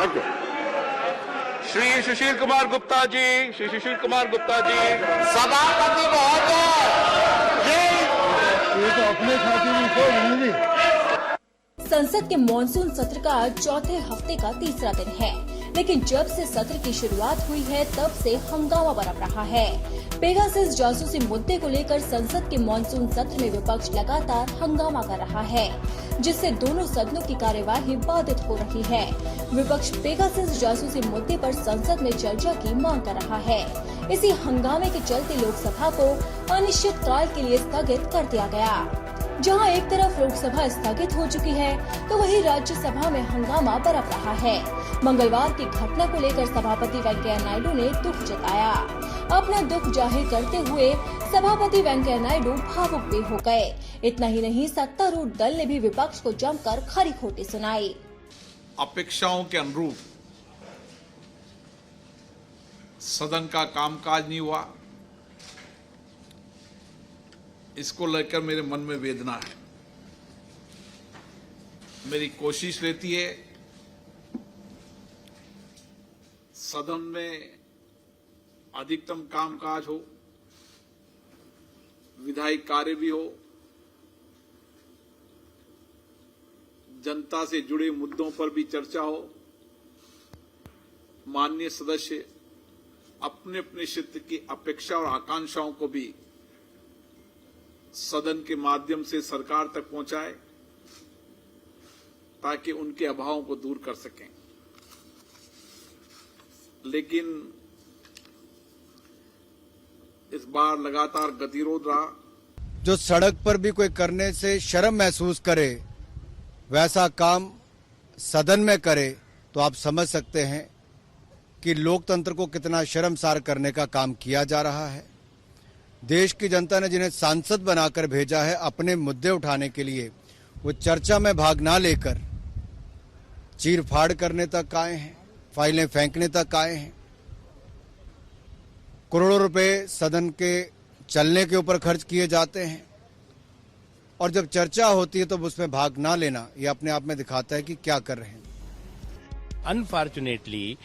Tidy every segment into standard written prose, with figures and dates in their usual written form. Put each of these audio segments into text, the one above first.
Thank you. Shri Sushil Kumar Gupta ji, Shri Sushil Kumar Gupta ji. सभापति महोदय, ये तो अपने खातिर नहीं। संसद के मॉनसून सत्र का आज चौथे हफ्ते का तीसरा दिन है, लेकिन जब से सत्र की शुरुआत हुई है तब से हंगामा बरप रहा है। पेगासस जासूसी मुद्दे को लेकर संसद के मॉनसून सत्र में विपक्ष लगातार हंगामा कर रहा है, जिससे दोनों सदनों की कार्यवाही बाधित हो रही है। विपक्ष पेगासस जासूसी मुद्दे पर संसद में चर्चा की मांग कर रहा है। इसी हंगामे के चलते लोकसभा को अनिश्चित काल के लिए स्थगित कर दिया गया। जहां एक तरफ लोकसभा स्थगित हो चुकी है, तो वहीं राज्यसभा में हंगामा बरप रहा है। मंगलवार की घटना को लेकर सभापति वेंकैया नायडू ने दुख जताया। अपना दुख जाहिर करते हुए सभापति वेंकैया नायडू भावुक भी हो गए। इतना ही नहीं, सत्तारूढ़ दल ने भी विपक्ष को जमकर खरी खोटी सुनाई। अपेक्षाओं के अनुरूप सदन का कामकाज नहीं हुआ, इसको लेकर मेरे मन में वेदना है। मेरी कोशिश रहती है सदन में अधिकतम कामकाज हो, विधायी कार्य भी हो, जनता से जुड़े मुद्दों पर भी चर्चा हो, माननीय सदस्य अपने अपने क्षेत्र की अपेक्षा और आकांक्षाओं को भी सदन के माध्यम से सरकार तक पहुंचाए, ताकि उनके अभावों को दूर कर सकें। लेकिन इस बार लगातार गतिरोध रहा। जो सड़क पर भी कोई करने से शर्म महसूस करे, वैसा काम सदन में करे, तो आप समझ सकते हैं कि लोकतंत्र को कितना शर्मसार करने का काम किया जा रहा है। देश की जनता ने जिन्हें सांसद बनाकर भेजा है अपने मुद्दे उठाने के लिए, वो चर्चा में भाग ना लेकर चीर फाड़ करने तक आए हैं, फाइलें फेंकने तक आए हैं। करोड़ों रुपए सदन के चलने के ऊपर खर्च किए जाते हैं, और जब चर्चा होती है तो उसमें भाग ना लेना, ये अपने आप में दिखाता है कि क्या कर रहे हैं। अनफॉर्चुनेटली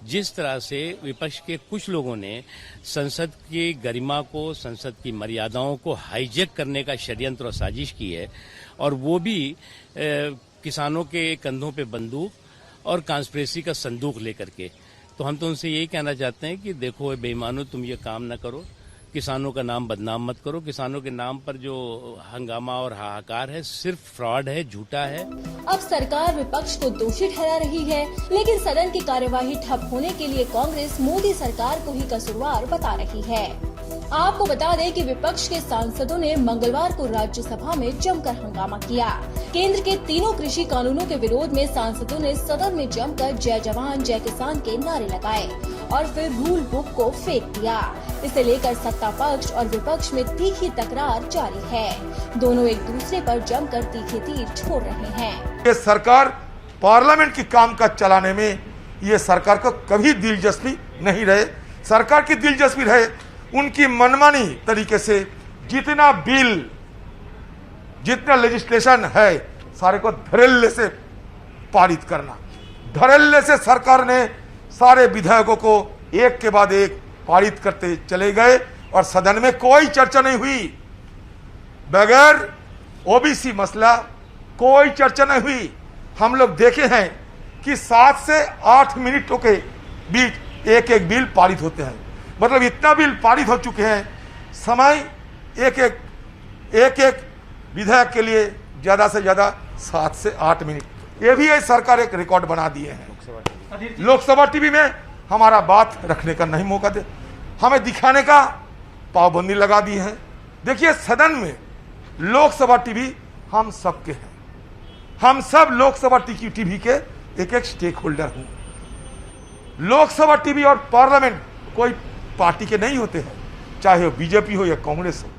जिस तरह से विपक्ष के कुछ लोगों ने संसद की गरिमा को, संसद की मर्यादाओं को हाईजैक करने का षड्यंत्र और साजिश की है, और वो भी किसानों के कंधों पे बंदूक और कॉन्स्पिरेसी का संदूक लेकर के, तो हम तो उनसे यही कहना चाहते हैं कि देखो बेईमानों, तुम ये काम न करो, किसानों का नाम बदनाम मत करो। किसानों के नाम पर जो हंगामा और हाहाकार है सिर्फ फ्रॉड है, झूठा है। अब सरकार विपक्ष को दोषी ठहरा रही है, लेकिन सदन की कार्यवाही ठप होने के लिए कांग्रेस मोदी सरकार को ही कसूरवार बता रही है। आपको बता दें कि विपक्ष के सांसदों ने मंगलवार को राज्यसभा में जमकर हंगामा किया। केंद्र के तीनों कृषि कानूनों के विरोध में सांसदों ने सदन में जमकर जय जवान जय किसान के नारे लगाए और फिर रूल बुक को फेंक दिया। इसे लेकर सत्ता पक्ष और विपक्ष में तीखी तकरार जारी है। दोनों एक दूसरे पर जमकर तीखे तीर छोड़ रहे हैं। ये सरकार पार्लियामेंट की काम काज चलाने में ये सरकार को कभी दिलचस्पी नहीं रहे। सरकार की दिलचस्पी रहे उनकी मनमानी तरीके से जितना बिल, जितना लेजिस्लेशन है, सारे को धड़ल्ले से पारित करना। धड़ल्ले से सरकार ने सारे विधेयकों को एक के बाद एक पारित करते चले गए और सदन में कोई चर्चा नहीं हुई। बगैर ओबीसी मसला कोई चर्चा नहीं हुई। हम लोग देखे हैं कि 7 से 8 मिनटों के बीच एक एक बिल पारित होते हैं। मतलब इतना बिल पारित हो चुके हैं, समय एक एक विधेयक के लिए ज्यादा से ज्यादा 7 से 8 मिनट। ये भी है सरकार एक रिकॉर्ड बना दिए हैं। लोकसभा टीवी में हमारा बात रखने का नहीं मौका दे, हमें दिखाने का पाबंदी लगा दी है। देखिए सदन में लोकसभा टीवी हम सबके हैं, हम सब लोकसभा टीवी के एक एक स्टेक होल्डर हूं। लोकसभा टीवी और पार्लियामेंट कोई पार्टी के नहीं होते हैं, चाहे वो बीजेपी हो या कांग्रेस हो।